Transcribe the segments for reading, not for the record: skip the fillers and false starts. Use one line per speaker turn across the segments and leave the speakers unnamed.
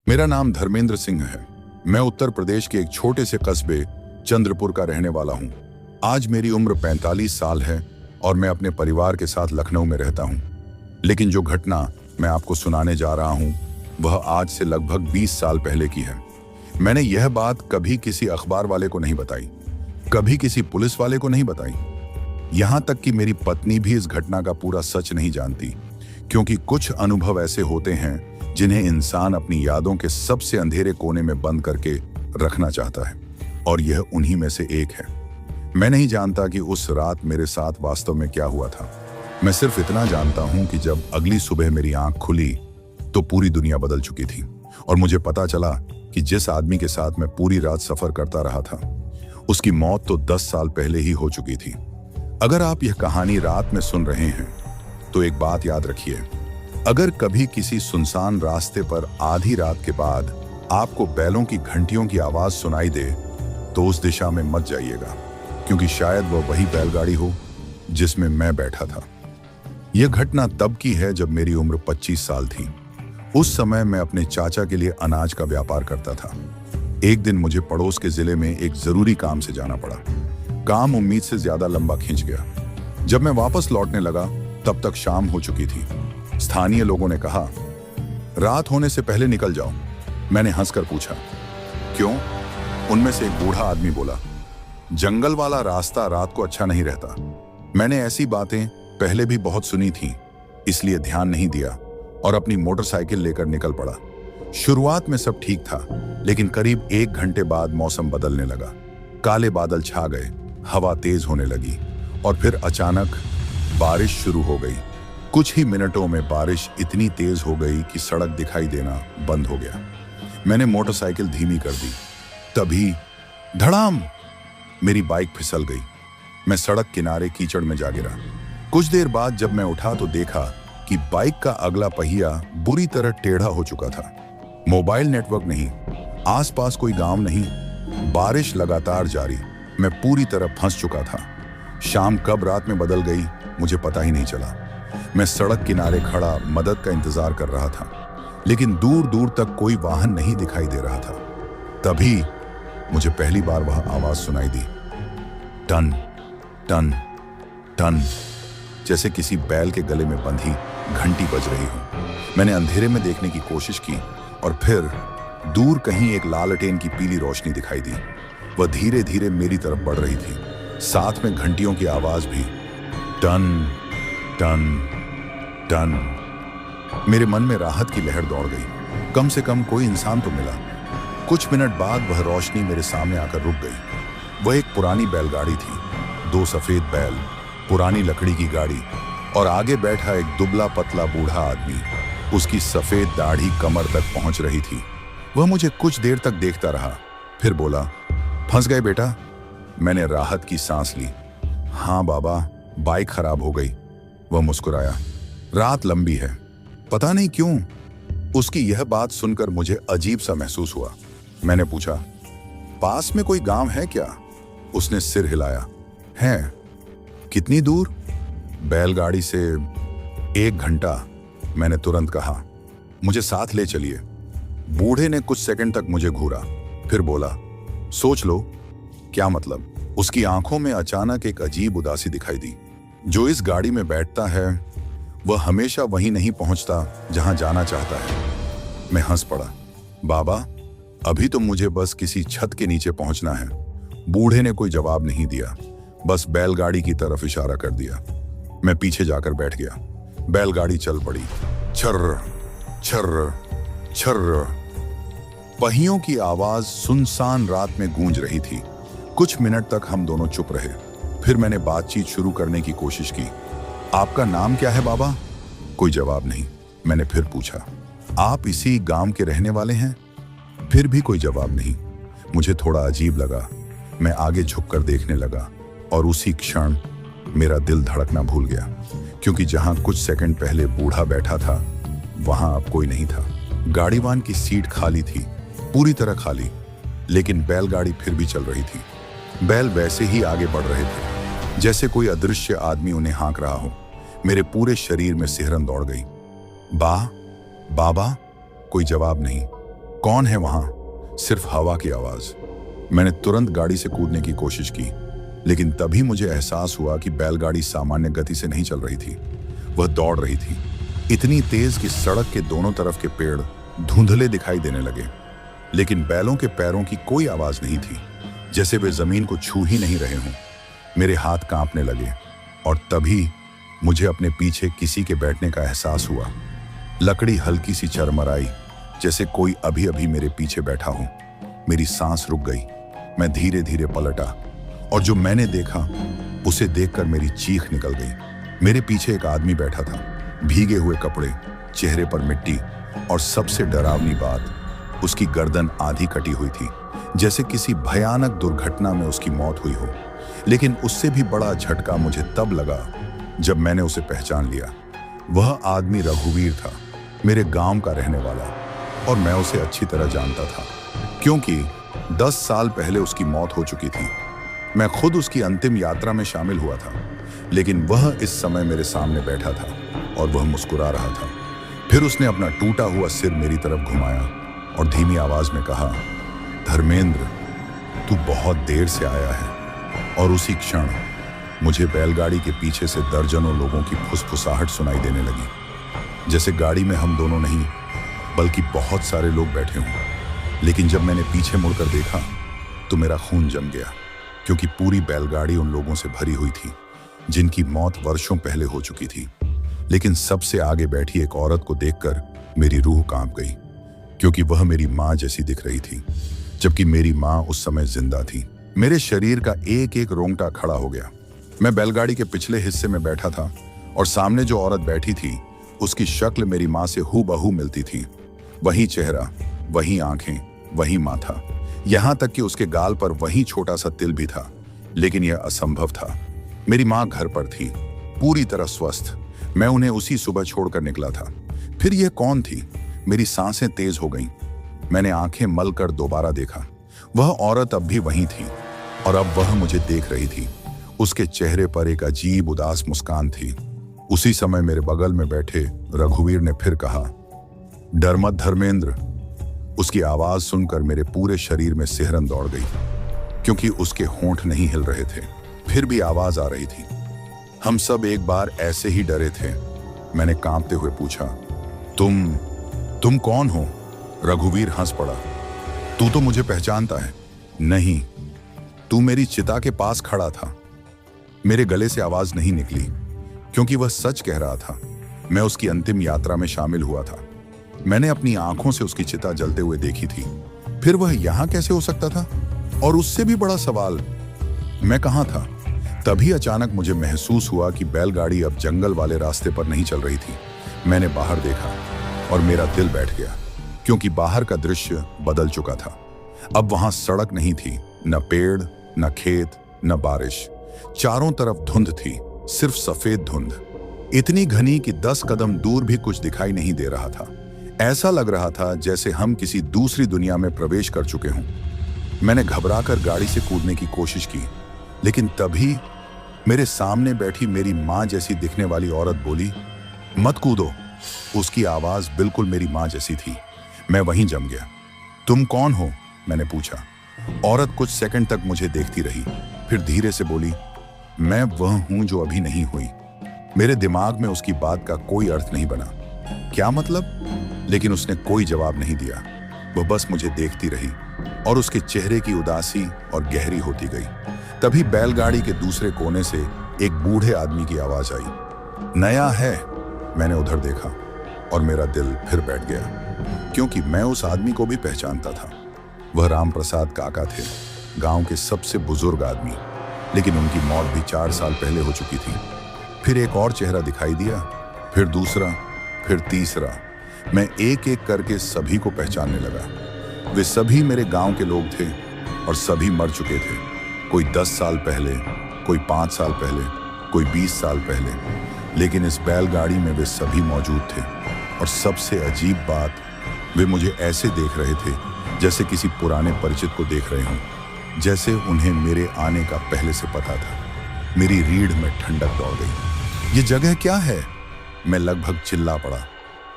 मेरा नाम धर्मेंद्र सिंह है। मैं उत्तर प्रदेश के एक छोटे से कस्बे चंद्रपुर का रहने वाला हूँ। आज मेरी उम्र 45 साल है और मैं अपने परिवार के साथ लखनऊ में रहता हूँ। लेकिन जो घटना मैं आपको सुनाने जा रहा हूँ वह आज से लगभग 20 साल पहले की है। मैंने यह बात कभी किसी अखबार वाले को नहीं बताई, कभी किसी पुलिस वाले को नहीं बताई। यहाँ तक कि मेरी पत्नी भी इस घटना का पूरा सच नहीं जानती, क्योंकि कुछ अनुभव ऐसे होते हैं जिन्हें इंसान अपनी यादों के सबसे अंधेरे कोने में बंद करके रखना चाहता है, और यह उन्हीं में से एक है। मैं नहीं जानता कि उस रात मेरे साथ वास्तव में क्या हुआ था। मैं सिर्फ इतना जानता हूं कि जब अगली सुबह मेरी आंख खुली तो पूरी दुनिया बदल चुकी थी, और मुझे पता चला कि जिस आदमी के साथ मैं पूरी रात सफर करता रहा था उसकी मौत तो 10 साल पहले ही हो चुकी थी। अगर आप यह कहानी रात में सुन रहे हैं तो एक बात याद रखिए, अगर कभी किसी सुनसान रास्ते पर आधी रात के बाद आपको बैलों की घंटियों की आवाज सुनाई दे तो उस दिशा में मत जाइएगा, क्योंकि शायद वह वही बैलगाड़ी हो जिसमें मैं बैठा था। यह घटना तब की है जब मेरी उम्र 25 साल थी। उस समय मैं अपने चाचा के लिए अनाज का व्यापार करता था। एक दिन मुझे पड़ोस के जिले में एक जरूरी काम से जाना पड़ा। काम उम्मीद से ज्यादा लंबा खिंच गया। जब मैं वापस लौटने लगा तब तक शाम हो चुकी थी। स्थानीय लोगों ने कहा, रात होने से पहले निकल जाओ। मैंने हंसकर पूछा, क्यों? उनमें से एक बूढ़ा आदमी बोला, जंगल वाला रास्ता रात को अच्छा नहीं रहता। मैंने ऐसी बातें पहले भी बहुत सुनी थीं, इसलिए ध्यान नहीं दिया और अपनी मोटरसाइकिल लेकर निकल पड़ा। शुरुआत में सब ठीक था, लेकिन करीब 1 घंटे बाद मौसम बदलने लगा। काले बादल छा गए, हवा तेज होने लगी और फिर अचानक बारिश शुरू हो गई। कुछ ही मिनटों में बारिश इतनी तेज हो गई कि सड़क दिखाई देना बंद हो गया। मैंने मोटरसाइकिल धीमी कर दी। तभी धड़ाम, मेरी बाइक फिसल गई। मैं सड़क किनारे कीचड़ में जा गिरा। कुछ देर बाद जब मैं उठा तो देखा कि बाइक का अगला पहिया बुरी तरह टेढ़ा हो चुका था। मोबाइल नेटवर्क नहीं, आसपास कोई गांव नहीं, बारिश लगातार जारी। मैं पूरी तरह फंस चुका था। शाम कब रात में बदल गई मुझे पता ही नहीं चला। मैं सड़क किनारे खड़ा मदद का इंतजार कर रहा था, लेकिन दूर दूर तक कोई वाहन नहीं दिखाई दे रहा था। तभी मुझे पहली बार वह आवाज सुनाई दी, टन टन टन, जैसे किसी बैल के गले में बंधी घंटी बज रही हो। मैंने अंधेरे में देखने की कोशिश की और फिर दूर कहीं एक लालटेन की पीली रोशनी दिखाई दी। वह धीरे धीरे मेरी तरफ बढ़ रही थी, साथ में घंटियों की आवाज भी, टन टन टन। मेरे मन में राहत की लहर दौड़ गई। कम से कम कोई इंसान तो मिला। कुछ मिनट बाद वह रोशनी मेरे सामने आकर रुक गई। वह एक पुरानी बैलगाड़ी थी, 2 सफेद बैल, पुरानी लकड़ी की गाड़ी, और आगे बैठा एक दुबला पतला बूढ़ा आदमी। उसकी सफेद दाढ़ी कमर तक पहुंच रही थी। वह मुझे कुछ देर तक देखता रहा, फिर बोला, फंस गए बेटा? मैंने राहत की सांस ली। हाँ बाबा, बाइक खराब हो गई। वह मुस्कुराया। रात लंबी है, पता नहीं क्यों उसकी यह बात सुनकर मुझे अजीब सा महसूस हुआ। मैंने पूछा, पास में कोई गांव है क्या? उसने सिर हिलाया। है। कितनी दूर? बैलगाड़ी से 1 घंटा। मैंने तुरंत कहा, मुझे साथ ले चलिए। बूढ़े ने कुछ सेकंड तक मुझे घूरा, फिर बोला, सोच लो। क्या मतलब? उसकी आंखों में अचानक एक अजीब उदासी दिखाई दी। जो इस गाड़ी में बैठता है वह हमेशा वहीं नहीं पहुंचता जहां जाना चाहता है। मैं हंस पड़ा। बाबा, अभी तो मुझे बस किसी छत के नीचे पहुंचना है। बूढ़े ने कोई जवाब नहीं दिया, बस बैलगाड़ी की तरफ इशारा कर दिया। मैं पीछे जाकर बैठ गया। बैलगाड़ी चल पड़ी। छर्र छर्र छर्र। पहियों की आवाज सुनसान रात में गूंज रही थी। कुछ मिनट तक हम दोनों चुप रहे। फिर मैंने बातचीत शुरू करने की कोशिश की। आपका नाम क्या है बाबा? कोई जवाब नहीं। मैंने फिर पूछा, आप इसी गांव के रहने वाले हैं? फिर भी कोई जवाब नहीं। मुझे थोड़ा अजीब लगा। मैं आगे झुककर देखने लगा और उसी क्षण मेरा दिल धड़कना भूल गया, क्योंकि जहां कुछ सेकंड पहले बूढ़ा बैठा था वहां अब कोई नहीं था। गाड़ीवान की सीट खाली थी, पूरी तरह खाली, लेकिन बैलगाड़ी फिर भी चल रही थी। बैल वैसे ही आगे बढ़ रहे थे जैसे कोई अदृश्य आदमी उन्हें हाँक रहा हो। मेरे पूरे शरीर में सिहरन दौड़ गई। बाबा, कोई जवाब नहीं। कौन है वहां? सिर्फ हवा की आवाज। मैंने तुरंत गाड़ी से कूदने की कोशिश की, लेकिन तभी मुझे एहसास हुआ कि बैलगाड़ी सामान्य गति से नहीं चल रही थी। वह दौड़ रही थी, इतनी तेज कि सड़क के दोनों तरफ के पेड़ धुंधले दिखाई देने लगे, लेकिन बैलों के पैरों की कोई आवाज नहीं थी, जैसे वे जमीन को छू ही नहीं रहे हों। मेरे हाथ कांपने लगे और तभी मुझे अपने पीछे किसी के बैठने का एहसास हुआ। लकड़ी हल्की सी चरमराई, जैसे कोई अभी अभी मेरे पीछे बैठा हो। मेरी सांस रुक गई। मैं धीरे धीरे पलटा और जो मैंने देखा उसे देखकर मेरी चीख निकल गई। मेरे पीछे एक आदमी बैठा था, भीगे हुए कपड़े, चेहरे पर मिट्टी, और सबसे डरावनी बात, उसकी गर्दन आधी कटी हुई थी, जैसे किसी भयानक दुर्घटना में उसकी मौत हुई हो। लेकिन उससे भी बड़ा झटका मुझे तब लगा जब मैंने उसे पहचान लिया। वह आदमी रघुवीर था, मेरे गांव का रहने वाला, और मैं उसे अच्छी तरह जानता था, क्योंकि 10 साल पहले उसकी मौत हो चुकी थी। मैं खुद उसकी अंतिम यात्रा में शामिल हुआ था, लेकिन वह इस समय मेरे सामने बैठा था और वह मुस्कुरा रहा था। फिर उसने अपना टूटा हुआ सिर मेरी तरफ घुमाया और धीमी आवाज में कहा, धर्मेंद्र, तू बहुत देर से आया है। और उसी क्षण मुझे बैलगाड़ी के पीछे से दर्जनों लोगों की फुसफुसाहट सुनाई देने लगी, जैसे गाड़ी में हम दोनों नहीं बल्कि बहुत सारे लोग बैठे हों। लेकिन जब मैंने पीछे मुड़कर देखा तो मेरा खून जम गया, क्योंकि पूरी बैलगाड़ी उन लोगों से भरी हुई थी जिनकी मौत वर्षों पहले हो चुकी थी। लेकिन सबसे आगे बैठी एक औरत को देखकर मेरी रूह कांप गई, क्योंकि वह मेरी माँ जैसी दिख रही थी, जबकि मेरी माँ उस समय जिंदा थी। मेरे शरीर का एक एक रोंगटा खड़ा हो गया। मैं बैलगाड़ी के पिछले हिस्से में बैठा था और सामने जो औरत बैठी थी उसकी शक्ल मेरी माँ से हूबहू मिलती थी। वही चेहरा, वही आंखें, वही माथा, यहाँ तक कि उसके गाल पर वही छोटा सा तिल भी था। लेकिन यह असंभव था। मेरी माँ घर पर थी, पूरी तरह स्वस्थ। मैं उन्हें उसी सुबह छोड़कर निकला था। फिर यह कौन थी? मेरी सांसें तेज हो गईं। मैंने आंखें मल कर दोबारा देखा। वह औरत अब भी वहीं थी और अब वह मुझे देख रही थी। उसके चेहरे पर एक अजीब उदास मुस्कान थी। उसी समय मेरे बगल में बैठे रघुवीर ने फिर कहा, डर मत धर्मेंद्र। उसकी आवाज सुनकर मेरे पूरे शरीर में सिहरन दौड़ गई, क्योंकि उसके होंठ नहीं हिल रहे थे, फिर भी आवाज आ रही थी। हम सब एक बार ऐसे ही डरे थे। मैंने कांपते हुए पूछा, तुम कौन हो? रघुवीर हंस पड़ा। तू तो मुझे पहचानता है। नहीं, तू मेरी चिता के पास खड़ा था। मेरे गले से आवाज नहीं निकली, क्योंकि वह सच कह रहा था। मैं उसकी अंतिम यात्रा में शामिल हुआ था। मैंने अपनी आंखों से उसकी चिता जलते हुए देखी थी। फिर वह यहां कैसे हो सकता था? और उससे भी बड़ा सवाल, मैं कहां था? तभी अचानक मुझे महसूस हुआ कि बैलगाड़ी अब जंगल वाले रास्ते पर नहीं चल रही थी। मैंने बाहर देखा और मेरा दिल बैठ गया, क्योंकि बाहर का दृश्य बदल चुका था। अब वहां सड़क नहीं थी, न पेड़, न खेत, न बारिश। चारों तरफ धुंध थी, सिर्फ सफेद धुंध, इतनी घनी कि 10 कदम दूर भी कुछ दिखाई नहीं दे रहा था। ऐसा लग रहा था जैसे हम किसी दूसरी दुनिया में प्रवेश कर चुके हों। मैंने घबराकर गाड़ी से कूदने की कोशिश की, लेकिन तभी मेरे सामने बैठी मेरी माँ जैसी दिखने वाली औरत बोली, मत कूदो। उसकी आवाज बिल्कुल मेरी माँ जैसी थी। मैं वहीं जम गया। तुम कौन हो? मैंने पूछा। औरत कुछ सेकंड तक मुझे देखती रही, फिर धीरे से बोली, मैं वह हूं जो अभी नहीं हुई। मेरे दिमाग में उसकी बात का कोई अर्थ नहीं बना। क्या मतलब? लेकिन उसने कोई जवाब नहीं दिया। वह बस मुझे देखती रही और उसके चेहरे की उदासी और गहरी होती गई। तभी बैलगाड़ी के दूसरे कोने से एक बूढ़े आदमी की आवाज आई, नया है? मैंने उधर देखा और मेरा दिल फिर बैठ गया, क्योंकि मैं उस आदमी को भी पहचानता था। वह राम प्रसाद काका थे, गांव के सबसे बुजुर्ग आदमी, लेकिन उनकी मौत भी 4 साल पहले हो चुकी थी। फिर एक और चेहरा दिखाई दिया, फिर दूसरा, फिर तीसरा। मैं एक एक करके सभी को पहचानने लगा। वे सभी मेरे गांव के लोग थे और सभी मर चुके थे। कोई 10 साल पहले, कोई 5 साल पहले, कोई 20 साल पहले, लेकिन इस बैलगाड़ी में वे सभी मौजूद थे। और सबसे अजीब बात, वे मुझे ऐसे देख रहे थे जैसे किसी पुराने परिचित को देख रहे हों, जैसे उन्हें मेरे आने का पहले से पता था। मेरी रीढ़ में ठंडक दौड़ गई। ये जगह क्या है? मैं लगभग चिल्ला पड़ा।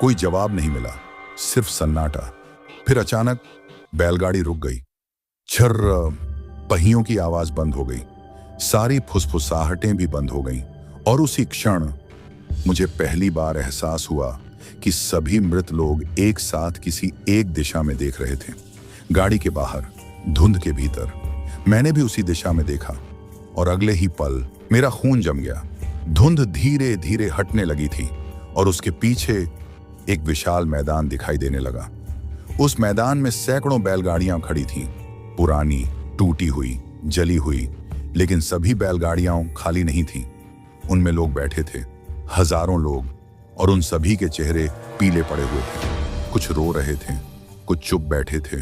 कोई जवाब नहीं मिला, सिर्फ सन्नाटा। फिर अचानक बैलगाड़ी रुक गई। छर्र, पहियों की आवाज बंद हो गई, सारी फुसफुसाहटें भी बंद हो गईं और उसी क्षण मुझे पहली बार एहसास हुआ कि सभी मृत लोग एक साथ किसी एक दिशा में देख रहे थे। गाड़ी के बाहर, धुंध के भीतर मैंने भी उसी दिशा में देखा और अगले ही पल मेरा खून जम गया। धुंध धीरे धीरे हटने लगी थी और उसके पीछे एक विशाल मैदान दिखाई देने लगा। उस मैदान में सैकड़ों बैलगाड़ियां खड़ी थीं, पुरानी, टूटी हुई, जली हुई, लेकिन सभी बैलगाड़ियां खाली नहीं थीं। उनमें लोग बैठे थे, हजारों लोग, और उन सभी के चेहरे पीले पड़े हुए थे। कुछ रो रहे थे, कुछ चुप बैठे थे,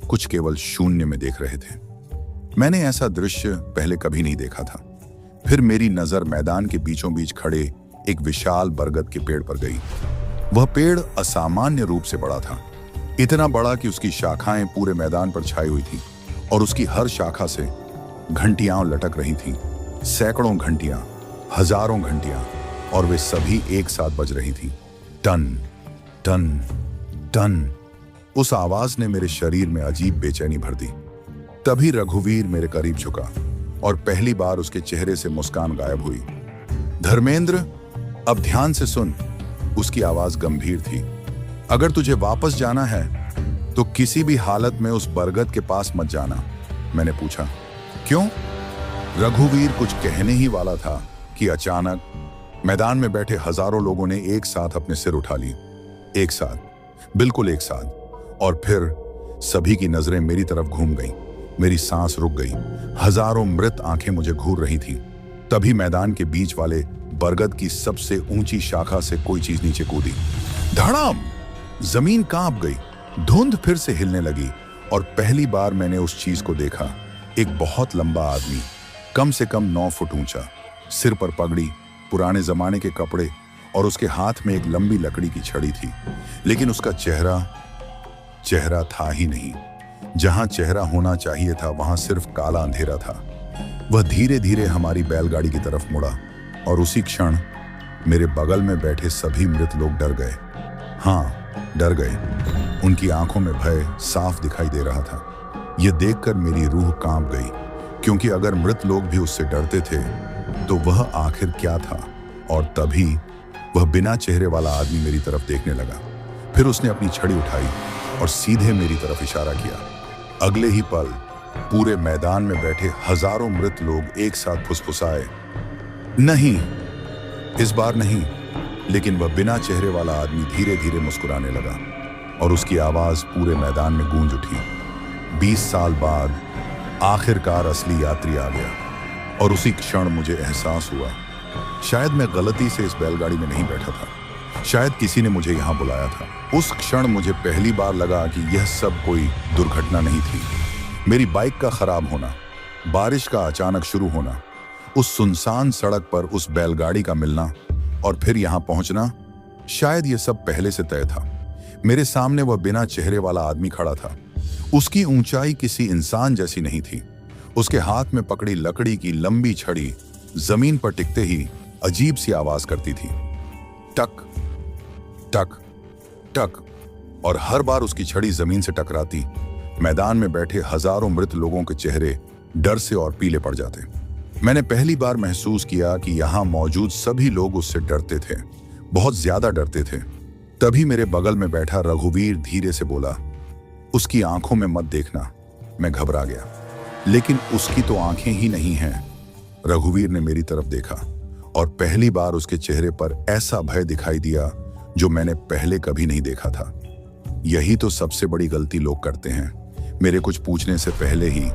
कुछ केवल शून्य में देख रहे थे। मैंने ऐसा दृश्य पहले कभी नहीं देखा था। फिर मेरी नजर मैदान के बीचों बीच खड़े एक विशाल बरगद के पेड़ पर गई। वह पेड़ असामान्य रूप से बड़ा था, इतना बड़ा कि उसकी शाखाएं पूरे मैदान पर छाई हुई थीं और उसकी हर शाखा से घंटियां लटक रही थीं। सैकड़ों घंटियां, हजारों घंटियां, और वे सभी एक साथ बज रही थीं। टन टन टन। उस आवाज ने मेरे शरीर में अजीब बेचैनी भर दी। तभी रघुवीर मेरे करीब झुका और पहली बार उसके चेहरे से मुस्कान गायब हुई। धर्मेंद्र, अब ध्यान से सुन। उसकी आवाज गंभीर थी। अगर तुझे वापस जाना है तो किसी भी हालत में उस बरगद के पास मत जाना। मैंने पूछा, क्यों? रघुवीर कुछ कहने ही वाला था कि अचानक मैदान में बैठे हजारों लोगों ने एक साथ अपने सिर उठा लिए। एक साथ, बिल्कुल एक साथ। और फिर सभी की नजरें मेरी तरफ घूम गईं। मेरी सांस रुक गई। हजारों मृत आंखें मुझे घूर रही थीं। तभी मैदान के बीच वाले बरगद की सबसे ऊंची शाखा से कोई चीज नीचे कूदी। धड़ाम! जमीन कांप गई। धुंध फिर से हिलने लगी और पहली बार मैंने उस चीज को देखा। एक बहुत लंबा आदमी, कम से कम 9 फुट ऊंचा, सिर पर पगड़ी, पुराने जमाने के कपड़े, और उसके हाथ में एक लंबी लकड़ी की छड़ी थी। लेकिन उसका चेहरा था ही नहीं। जहां चेहरा होना चाहिए था वहां सिर्फ काला अंधेरा था। वह धीरे धीरे हमारी बैलगाड़ी की तरफ मुड़ा और उसी क्षण मेरे बगल में बैठे सभी मृत लोग डर गए। हाँ, डर गए। उनकी आंखों में भय साफ दिखाई दे रहा था। यह देखकर मेरी रूह कांप गई, क्योंकि अगर मृत लोग भी उससे डरते थे तो वह आखिर क्या था। और तभी वह बिना चेहरे वाला आदमी मेरी तरफ देखने लगा। फिर उसने अपनी छड़ी उठाई और सीधे मेरी तरफ इशारा किया। अगले ही पल पूरे मैदान में बैठे हजारों मृत लोग एक साथ फुसफुसाए, नहीं, इस बार नहीं। लेकिन वह बिना चेहरे वाला आदमी धीरे धीरे मुस्कुराने लगा और उसकी आवाज पूरे मैदान में गूंज उठी। 20 साल बाद आखिरकार असली यात्री आ गया। और उसी क्षण मुझे एहसास हुआ, शायद मैं गलती से इस बैलगाड़ी में नहीं बैठा था। शायद किसी ने मुझे यहां बुलाया था। उस क्षण मुझे पहली बार लगा कि यह सब कोई दुर्घटना नहीं थी। मेरी बाइक का खराब होना, बारिश का अचानक शुरू होना, उस सुनसान सड़क पर उस बैलगाड़ी का मिलना और फिर यहां पहुंचना, शायद यह सब पहले से तय था। मेरे सामने वह बिना चेहरे वाला आदमी खड़ा था। उसकी ऊंचाई किसी इंसान जैसी नहीं थी। उसके हाथ में पकड़ी लकड़ी की लंबी छड़ी जमीन पर टिकते ही अजीब सी आवाज करती थी, टक टक टक। और हर बार उसकी छड़ी जमीन से टकराती, मैदान में बैठे हजारों मृत लोगों के चेहरे डर से और पीले पड़ जाते। मैंने पहली बार महसूस किया कि यहां मौजूद सभी लोग उससे डरते थे, बहुत ज्यादा डरते थे। तभी मेरे बगल में बैठा रघुवीर धीरे से बोला, उसकी आंखों में मत देखना। मैं घबरा गया, लेकिन उसकी तो आंखें ही नहीं हैं। रघुवीर ने मेरी तरफ देखा और पहली बार उसके चेहरे पर ऐसा भय दिखाई दिया जो मैंने पहले कभी नहीं देखा था। यही तो सबसे बड़ी गलती लोग करते हैं। मेरे कुछ पूछने से पहले ही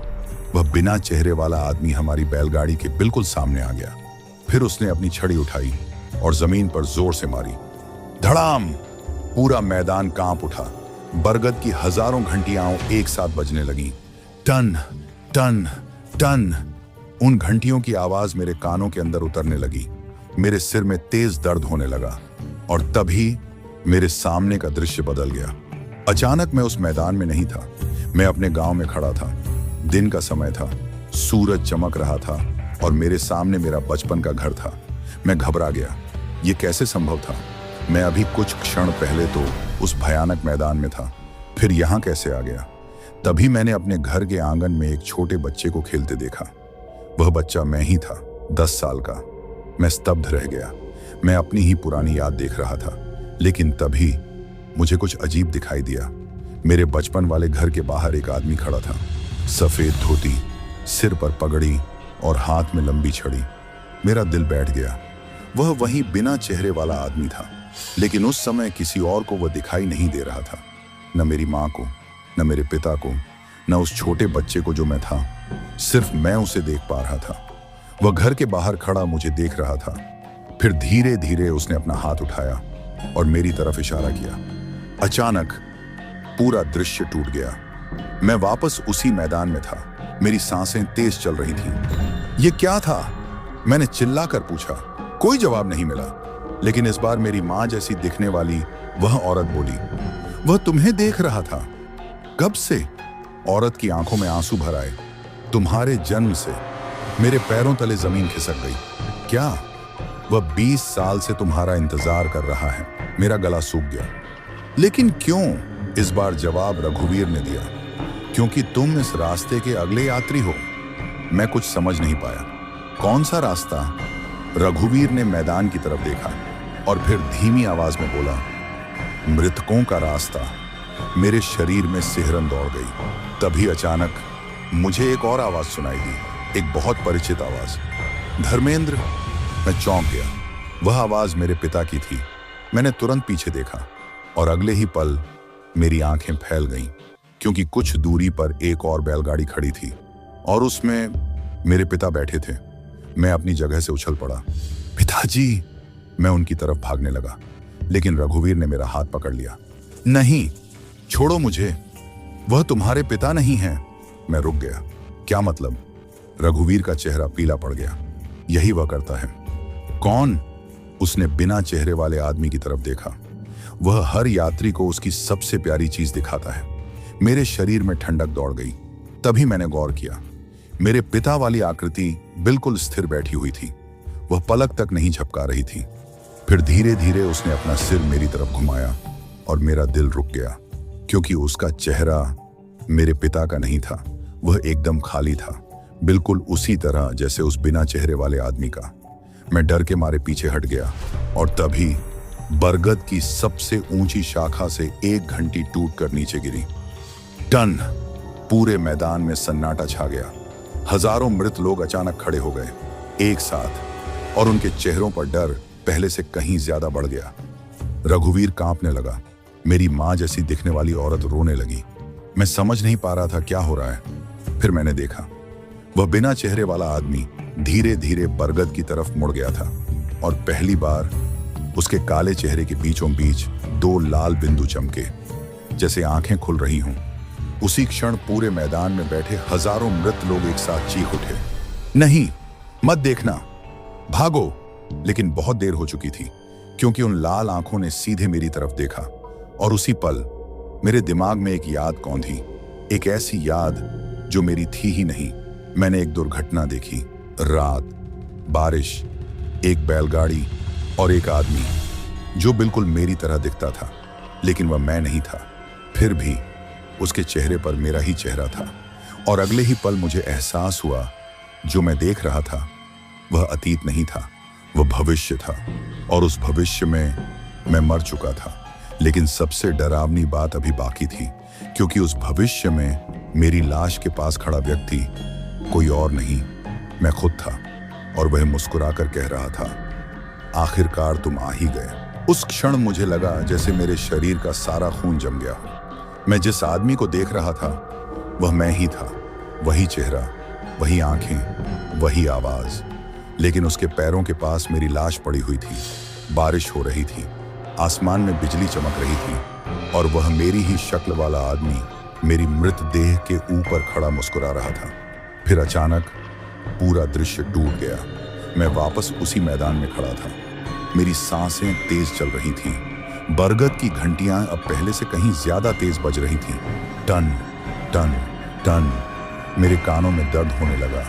वह बिना चेहरे वाला आदमी हमारी बैलगाड़ी के बिल्कुल सामने आ गया। फिर उसने अपनी छड़ी उठाई और जमीन पर जोर से मारी। धड़ाम! पूरा मैदान कांप उठा। बरगद की हजारों घंटियां एक साथ बजने लगी। टन टन टन। उन घंटियों की आवाज मेरे कानों के अंदर उतरने लगी। मेरे सिर में तेज दर्द होने लगा और तभी मेरे सामने का दृश्य बदल गया। अचानक मैं उस मैदान में नहीं था, मैं अपने गांव में खड़ा था। दिन का समय था, सूरज चमक रहा था और मेरे सामने मेरा बचपन का घर था। मैं घबरा गया, ये कैसे संभव था? मैं अभी कुछ क्षण पहले तो उस भयानक मैदान में था। फिर यहाँ कैसे आ गया? तभी मैंने अपने घर के आंगन में एक छोटे बच्चे को खेलते देखा। वह बच्चा मैं ही था, 10 साल का। मैं स्तब्ध रह गया। मैं अपनी ही पुरानी याद देख रहा था, लेकिन तभी मुझे कुछ अजीब दिखाई दिया। मेरे बचपन वाले घर के बाहर एक आदमी खड़ा था, सफेद धोती, सिर पर पगड़ी और हाथ में लंबी छड़ी। मेरा दिल बैठ गया। वह वही बिना चेहरे वाला आदमी था, लेकिन उस समय किसी और को वह दिखाई नहीं दे रहा था। न मेरी माँ को, न मेरे पिता को, न उस छोटे बच्चे को जो मैं था। सिर्फ मैं उसे देख पा रहा था। वह घर के बाहर खड़ा मुझे देख रहा था। फिर धीरे धीरे उसने अपना हाथ उठाया और मेरी तरफ इशारा किया। अचानक पूरा दृश्य टूट गया। मैं वापस उसी मैदान में था। मेरी सांसें तेज चल रही थीं। ये क्या था? मैंने चिल्लाकर पूछा। कोई जवाब नहीं मिला, लेकिन इस बार मेरी माँ जैसी दिखने वाली वह औरत बोली, वह तुम्हें देख रहा था। कब से? औरत की आंखों में आंसू भर आए। तुम्हारे जन्म से। मेरे पैरों तले जमीन खिसक गई। क्या? वह 20 साल से तुम्हारा इंतजार कर रहा है। मेरा गला सूख गया। लेकिन क्यों? इस बार जवाब रघुवीर ने दिया। क्योंकि तुम इस रास्ते के अगले यात्री हो। मैं कुछ समझ नहीं पाया। कौन सा रास्ता? रघुवीर ने मैदान की तरफ देखा और फिर धीमी आवाज में बोला, मृतकों का रास्ता। मेरे शरीर में सिहरन दौड़ गई। तभी अचानक मुझे एक और आवाज सुनाई दी, एक बहुत परिचित आवाज। धर्मेंद्र। मैं चौंक गया। वह आवाज मेरे पिता की थी। मैंने तुरंत पीछे देखा और अगले ही पल मेरी आंखें फैल गईं, क्योंकि कुछ दूरी पर एक और बैलगाड़ी खड़ी थी और उसमें मेरे पिता बैठे थे। मैं अपनी जगह से उछल पड़ा। पिताजी! मैं उनकी तरफ भागने लगा, लेकिन रघुवीर ने मेरा हाथ पकड़ लिया। नहीं, छोड़ो मुझे। वह तुम्हारे पिता नहीं हैं। मैं रुक गया। क्या मतलब? रघुवीर का चेहरा पीला पड़ गया। यही वह करता है। कौन? उसने बिना चेहरे वाले आदमी की तरफ देखा। वह हर यात्री को उसकी सबसे प्यारी चीज दिखाता है। मेरे शरीर में ठंडक दौड़ गई। तभी मैंने गौर किया। मेरे पिता वाली आकृति बिल्कुल स्थिर बैठी हुई थी। वह पलक तक नहीं झपका रही थी। फिर धीरे धीरे उसने अपना सिर मेरी तरफ घुमाया और मेरा दिल रुक गया, क्योंकि उसका चेहरा मेरे पिता का नहीं था। वह एकदम खाली था, बिल्कुल उसी तरह जैसे उस बिना चेहरे वाले आदमी का। मैं डर के मारे पीछे हट गया और तभी बरगद की सबसे ऊंची शाखा से एक घंटी टूटकर नीचे गिरी। टन! पूरे मैदान में सन्नाटा छा गया। हजारों मृत लोग अचानक खड़े हो गए एक साथ, और उनके चेहरों पर डर पहले से कहीं ज्यादा बढ़ गया। रघुवीर कांपने लगा। मेरी माँ जैसी दिखने वाली औरत रोने लगी। मैं समझ नहीं पा रहा था क्या हो रहा है। फिर मैंने देखा, वह बिना चेहरे वाला आदमी धीरे धीरे बरगद की तरफ मुड़ गया था और पहली बार उसके काले चेहरे के बीचों बीच 2 लाल बिंदु चमके, जैसे आंखें खुल रही हों। उसी क्षण पूरे मैदान में बैठे हजारों मृत लोग एक साथ चीख उठे, नहीं, मत देखना, भागो! लेकिन बहुत देर हो चुकी थी, क्योंकि उन लाल आंखों ने सीधे मेरी तरफ देखा और उसी पल मेरे दिमाग में एक याद कौंधी, एक ऐसी याद जो मेरी थी ही नहीं। मैंने एक दुर्घटना देखी। रात, बारिश, एक बैलगाड़ी और एक आदमी जो बिल्कुल मेरी तरह दिखता था, लेकिन वह मैं नहीं था। फिर भी उसके चेहरे पर मेरा ही चेहरा था और अगले ही पल मुझे एहसास हुआ, जो मैं देख रहा था वह अतीत नहीं था, वह भविष्य था। और उस भविष्य में मैं मर चुका था। लेकिन सबसे डरावनी बात अभी बाकी थी, क्योंकि उस भविष्य में मेरी लाश के पास खड़ा व्यक्ति कोई और नहीं, मैं खुद था। और वह मुस्कुराकर कह रहा था, आखिरकार तुम आ ही गए। उस क्षण मुझे लगा जैसे मेरे शरीर का सारा खून जम गया हो। मैं जिस आदमी को देख रहा था वह मैं ही था। वही चेहरा, वही आंखें, वही आवाज। लेकिन उसके पैरों के पास मेरी लाश पड़ी हुई थी। बारिश हो रही थी, आसमान में बिजली चमक रही थी और वह मेरी ही शक्ल वाला आदमी मेरी मृत देह के ऊपर खड़ा मुस्कुरा रहा था। फिर अचानक पूरा दृश्य टूट गया। मैं वापस उसी मैदान में खड़ा था। मेरी सांसें तेज चल रही थीं। बरगद की घंटियां अब पहले से कहीं ज्यादा तेज बज रही थीं। टन टन टन। मेरे कानों में दर्द होने लगा।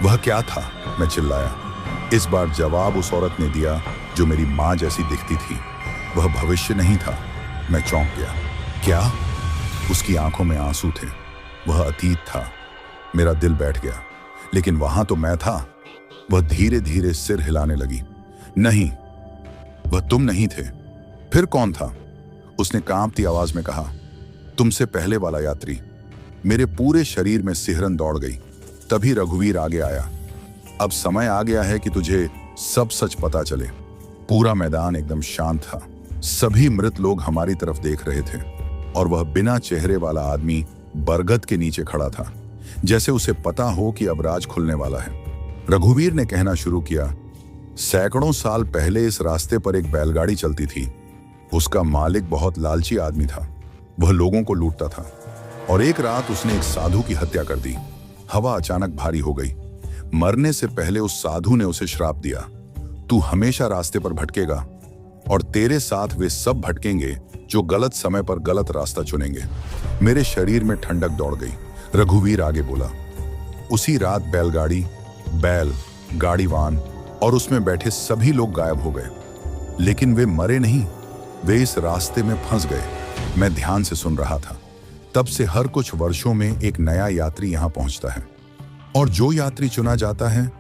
वह क्या था? मैं चिल्लाया। इस बार जवाब उस औरत ने दिया जो मेरी माँ जैसी दिखती थी। वह भविष्य नहीं था। मैं चौंक गया। क्या? उसकी आंखों में आंसू थे। वह अतीत था। मेरा दिल बैठ गया। लेकिन वहां तो मैं था। वह धीरे धीरे सिर हिलाने लगी। नहीं, वह तुम नहीं थे। फिर कौन था? उसने कांपती आवाज में कहा, तुमसे पहले वाला यात्री। मेरे पूरे शरीर में सिहरन दौड़ गई। तभी रघुवीर आगे आया। अब समय आ गया है कि तुझे सब सच पता चले। पूरा मैदान एकदम शांत था। सभी मृत लोग हमारी तरफ देख रहे थे और वह बिना चेहरे वाला आदमी बरगद के नीचे खड़ा था, जैसे उसे पता हो कि अब राज खुलने वाला है। रघुवीर ने कहना शुरू किया, सैकड़ों साल पहले इस रास्ते पर एक बैलगाड़ी चलती थी। उसका मालिक बहुत लालची आदमी था। वह लोगों को लूटता था और एक रात उसने एक साधु की हत्या कर दी। हवा अचानक भारी हो गई। मरने से पहले उस साधु ने उसे श्राप दिया, तू हमेशा रास्ते पर भटकेगा और तेरे साथ वे सब भटकेंगे जो गलत समय पर गलत रास्ता चुनेंगे। मेरे शरीर में ठंडक दौड़ गई। रघुवीर आगे बोला, उसी रात बैलगाड़ी, बैल, गाड़ीवान और उसमें बैठे सभी लोग गायब हो गए। लेकिन वे मरे नहीं, वे इस रास्ते में फंस गए। मैं ध्यान से सुन रहा था। तब से हर कुछ वर्षों में एक नया यात्री यहां पहुंचता है और जो यात्री चुना जाता है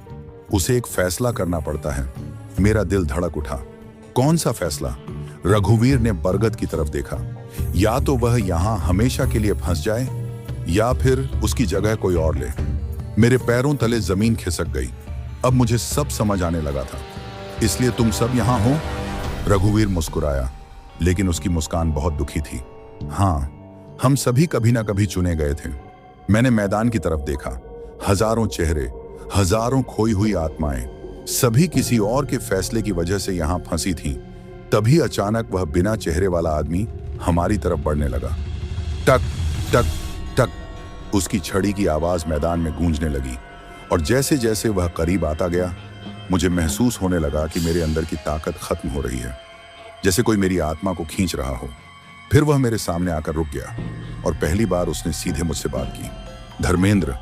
उसे एक फैसला करना पड़ता है। मेरा दिल धड़क उठा। कौन सा फैसला? रघुवीर ने बरगद की तरफ देखा। या तो वह यहां हमेशा के लिए फंस जाए या फिर उसकी जगह कोई और ले। मेरे पैरों तले जमीन खिसक गई। अब मुझे सब समझ आने लगा था। इसलिए तुम सब यहां हो? रघुवीर मुस्कुराया, लेकिन उसकी मुस्कान बहुत दुखी थी। हाँ, हम सभी कभी ना कभी चुने गए थे। मैंने मैदान की तरफ देखा। हजारों चेहरे, हजारों खोई हुई आत्माएं, सभी किसी और के फैसले की वजह से यहां फंसी थीं। तभी अचानक वह बिना चेहरे वाला आदमी हमारी तरफ बढ़ने लगा। टक टक टक उसकी छड़ी की आवाज मैदान में गूंजने लगी और जैसे जैसे वह करीब आता गया, मुझे महसूस होने लगा कि मेरे अंदर की ताकत खत्म हो रही है, जैसे कोई मेरी आत्मा को खींच रहा हो। फिर वह मेरे सामने आकर रुक गया और पहली बार उसने सीधे मुझसे बात की। धर्मेंद्र।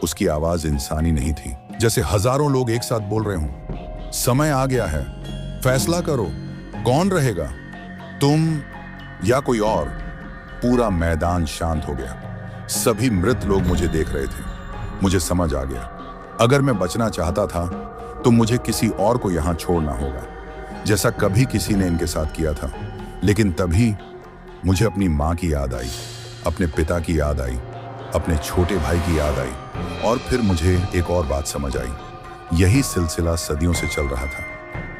उसकी आवाज इंसानी नहीं थी, जैसे हजारों लोग एक साथ बोल रहे हों। समय आ गया है, फैसला करो, कौन रहेगा, तुम या कोई और? पूरा मैदान शांत हो गया। सभी मृत लोग मुझे देख रहे थे। मुझे समझ आ गया, अगर मैं बचना चाहता था तो मुझे किसी और को यहां छोड़ना होगा, जैसा कभी किसी ने इनके साथ किया था। लेकिन तभी मुझे अपनी माँ की याद आई, अपने पिता की याद आई, अपने छोटे भाई की याद आई और फिर मुझे एक और बात समझ आई। यही सिलसिला सदियों से चल रहा था,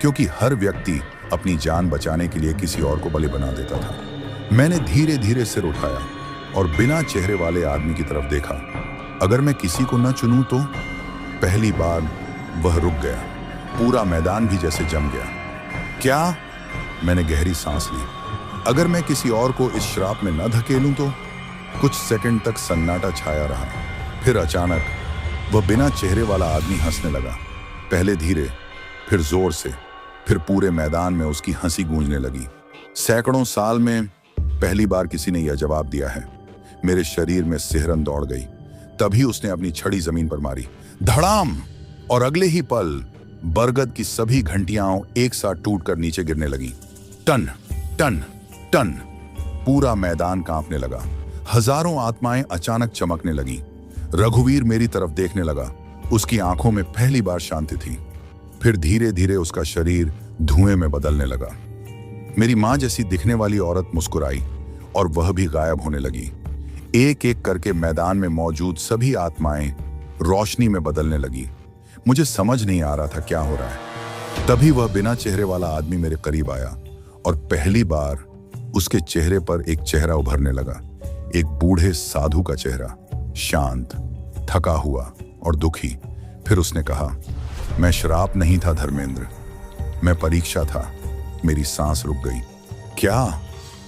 क्योंकि हर व्यक्ति अपनी जान बचाने के लिए किसी और को बलि बना देता था। मैंने धीरे धीरे सिर उठाया और बिना चेहरे वाले आदमी की तरफ देखा। अगर मैं किसी को न चुनूं तो? पहली बार वह रुक गया। पूरा मैदान भी जैसे जम गया। क्या? मैंने गहरी सांस ली। अगर मैं किसी और को इस श्राप में न धकेलूं तो? कुछ सेकंड तक सन्नाटा छाया रहा। फिर अचानक वह बिना चेहरे वाला आदमी हंसने लगा। पहले धीरे, फिर जोर से, फिर पूरे मैदान में उसकी हंसी गूंजने लगी। सैकड़ों साल में पहली बार किसी ने यह जवाब दिया है। मेरे शरीर में सिहरन दौड़ गई। तभी उसने अपनी छड़ी जमीन पर मारी, धड़ाम, और अगले ही पल बरगद की सभी घंटियां एक साथ टूटकर नीचे गिरने लगी। टन टन टन पूरा मैदान कांपने लगा। हजारों आत्माएं अचानक चमकने लगी। रघुवीर मेरी तरफ देखने लगा। उसकी आंखों में पहली बार शांति थी। फिर धीरे धीरे उसका शरीर धुएं में बदलने लगा। मेरी मां जैसी दिखने वाली औरत मुस्कुराई और वह भी गायब होने लगी। एक एक करके मैदान में मौजूद सभी आत्माएं रोशनी में बदलने लगी। मुझे समझ नहीं आ रहा था क्या हो रहा है। तभी वह बिना चेहरे वाला आदमी मेरे करीब आया और पहली बार उसके चेहरे पर एक चेहरा उभरने लगा। एक बूढ़े साधु का चेहरा, शांत, थका हुआ और दुखी। फिर उसने कहा, मैं श्राप नहीं था धर्मेंद्र, मैं परीक्षा था। मेरी सांस रुक गई। क्या?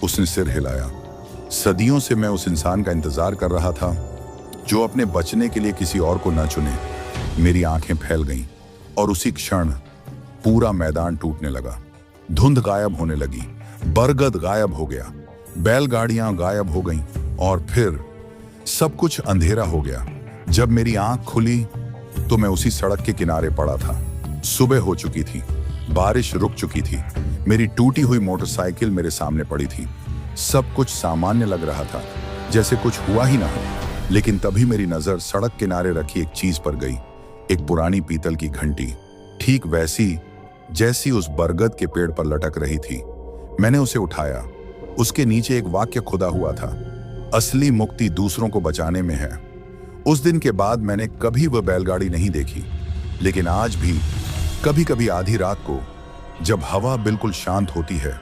उसने सिर हिलाया। सदियों से मैं उस इंसान का इंतजार कर रहा था जो अपने बचने के लिए किसी और को न चुने। मेरी आंखें फैल गईं और उसी क्षण पूरा मैदान टूटने लगा। धुंध गायब होने लगी, बरगद गायब हो गया, बैलगाड़ियां गायब हो गईं और फिर सब कुछ अंधेरा हो गया। जब मेरी आंख खुली तो मैं उसी सड़क के किनारे पड़ा था। सुबह हो चुकी थी, बारिश रुक चुकी थी। मेरी टूटी हुई मोटरसाइकिल मेरे सामने पड़ी थी। सब कुछ सामान्य लग रहा था, जैसे कुछ हुआ ही ना हो। लेकिन तभी मेरी नजर सड़क किनारे रखी एक चीज पर गई। एक पुरानी पीतल की घंटी, ठीक वैसी जैसी उस बरगद के पेड़ पर लटक रही थी। मैंने उसे उठाया। उसके नीचे एक वाक्य खुदा हुआ था, असली मुक्ति दूसरों को बचाने में है। उस दिन के बाद मैंने कभी वह बैलगाड़ी नहीं देखी, लेकिन आज भी कभी कभी आधी रात को जब हवा बिल्कुल शांत होती है,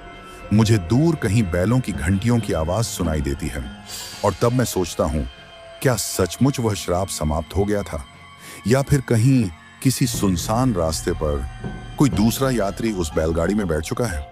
मुझे दूर कहीं बैलों की घंटियों की आवाज सुनाई देती है। और तब मैं सोचता हूं, क्या सचमुच वह श्राप समाप्त हो गया था, या फिर कहीं किसी सुनसान रास्ते पर कोई दूसरा यात्री उस बैलगाड़ी में बैठ चुका है।